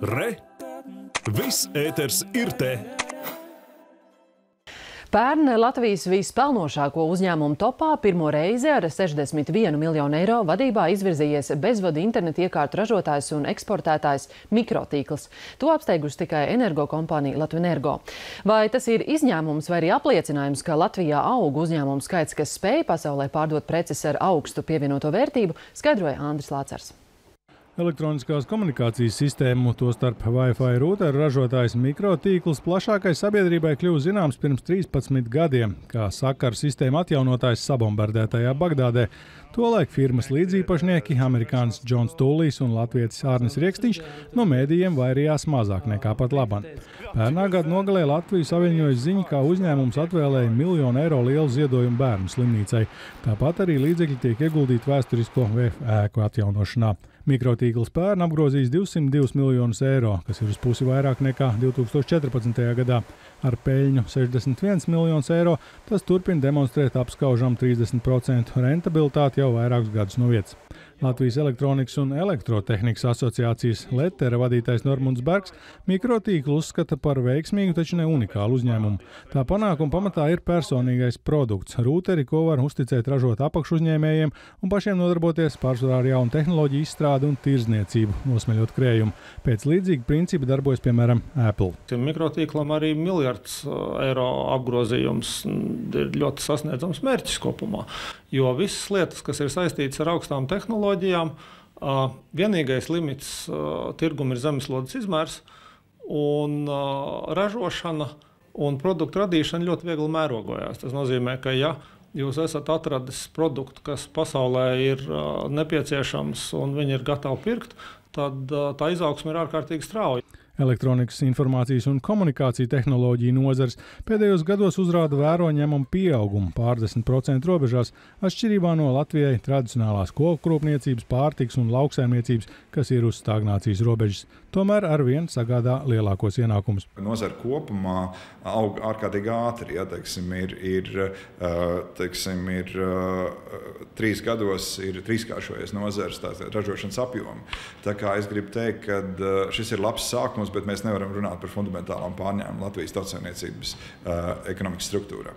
Re! Viss ēters ir te! Pērn Latvijas vispelnošāko uzņēmumu topā pirmo reizi ar 61 miljonu eiro vadībā izvirzījies bezvadu interneta iekārtu ražotājs un eksportētājs Mikrotīkls. To apsteigusi tikai energokompānija Latvenergo. Vai tas ir izņēmums vai arī apliecinājums, ka Latvijā aug uzņēmumu skaits, kas spēj pasaulē pārdot preces ar augstu pievienoto vērtību, skaidroja Andris Lācars. Elektroniskās komunikācijas sistēmu, tostarp Wi-Fi rūteru ražotājs Mikrotīkls plašākai sabiedrībai kļuva zināms pirms 13 gadiem, kā sakaru sistēma atjaunotājs sabombardētajā Bagdādē. Tolaik firmas līdzīpašnieki, amerikānis Džons Tūlijs un latvietis Ārnis Riekstiņš, no mēdījiem vairījās mazāk nekā pat laban. Pērnā gada nogalē Latviju saviņojas ziņa, kā uzņēmums atvēlēja $1 miljonu lielu ziedojumu bērnu slimnīcai. Tāpat arī līdzekļi tiek ieguldīti vēsturisko VF ēku atjaunošanā. Mikrotīkls pērn apgrozījis 202 miljonus eiro, kas ir uz pusi vairāk nekā 2014. gadā. Ar peļņu 61 miljonus eiro tas turpina demonstrēt apskaužam 30% rentabilitāti jau vairākus gadus no vietas. Latvijas elektronikas un elektrotehnikas asociācijas Lettera vadītājs Normunds Bergs Mikrotīklu uzskata par veiksmīgu, taču ne unikālu uzņēmumu. Tā panākuma pamatā ir personīgais produkts, rūteri, ko var uzticēt ražot apakšuzņēmējiem un pašiem nodarboties pārsvarā ar jaunu tehnoloģiju izstrādi un tirdzniecību, nosmeļot krējumu. Pēc līdzīga principa darbojas, piemēram, Apple. Mikrotīklam arī $1 miljardu apgrozījums ir ļoti sasniedzams mērķis kopumā, jo visas lietas, kas ir saistītas ar augstām tehnoloģijām, vienīgais limits tirgum ir zemeslodes izmērs, un ražošana un produktu radīšana ļoti viegli mērogojās. Tas nozīmē, ka ja jūs esat atradis produktu, kas pasaulē ir nepieciešams un viņi ir gatavi pirkt, tad tā izaugsme ir ārkārtīgi strauja. Elektronikas, informācijas un komunikāciju tehnoloģiju nozars pēdējos gados uzrāda vērojami ņemamu pieaugumu pār 10% robežās, atšķirībā no Latvijai tradicionālās kokkrūpniecības, pārtikas un lauksaimniecības, kas ir uz stagnācijas robežas. Tomēr arvien sagādā lielākos ienākumus. Nozara kopumā aug ārkārtīgi ātri. Ja, ir 3 gados ir trīskāršojies nozares ražošanas apjomi. Tā kā es gribu teikt, ka šis ir labs sākums, bet mēs nevaram runāt par fundamentālām pārņēmumiem Latvijas tautsaimniecības ekonomikas struktūrā.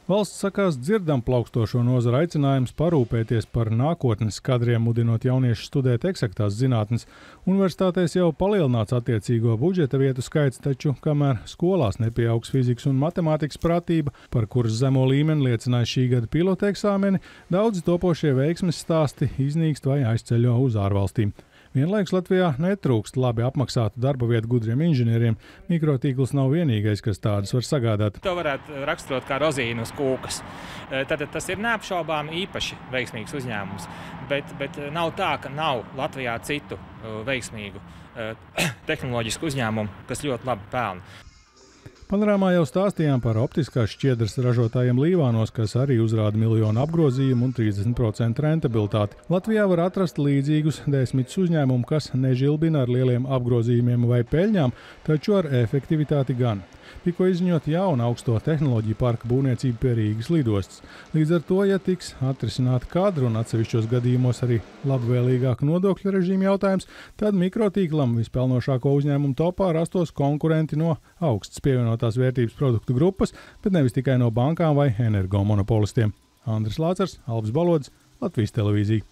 Valsts sakās dzirdam plaukstošo nozaru aicinājums parūpēties par nākotnes kadriem, mudinot jauniešus studēt eksaktās zinātnes. Universitātēs jau palielināts attiecīgo budžeta vietu skaits, taču kamēr skolās nepieaugs fizikas un matemātikas pratība, par kuras zemo līmeni liecināja šī gada pilota eksāmeni, daudzi topošie veiksmes stāsti iznīkst vai aizceļo uz ārvalstīm. Vienlaikus Latvijā netrūkst labi apmaksātu darba vietu gudriem inženieriem. Mikrotīkls nav vienīgais, kas tādus var sagādāt. To varētu raksturot kā rozīnu uz kūkas. Tad tas ir neapšaubām īpaši veiksmīgs uzņēmums, bet nav tā, ka nav Latvijā citu veiksmīgu tehnoloģisku uzņēmumu, kas ļoti labi pelna. Panorāmā jau stāstījām par optiskās šķiedras ražotājiem Līvānos, kas arī uzrāda miljonu apgrozījumu un 30% rentabilitāti. Latvijā var atrast līdzīgus 10 uzņēmumu, kas nežilbina ar lieliem apgrozījumiem vai peļņām, taču ar efektivitāti gan. Tikko izziņot jaunu augsto tehnoloģiju parka būvniecību pie Rīgas lidostas. Līdz ar to, ja tiks atrisināta kadru un atsevišķos gadījumos arī labvēlīgāka nodokļu režīma jautājums, tad Mikrotīklam vispelnošāko uzņēmumu topā rastos konkurenti no augstas pievienotās vērtības produktu grupas, bet nevis tikai no bankām vai energomonopolistiem. Andris Lācars, Alvis Balodis, Latvijas televīzija.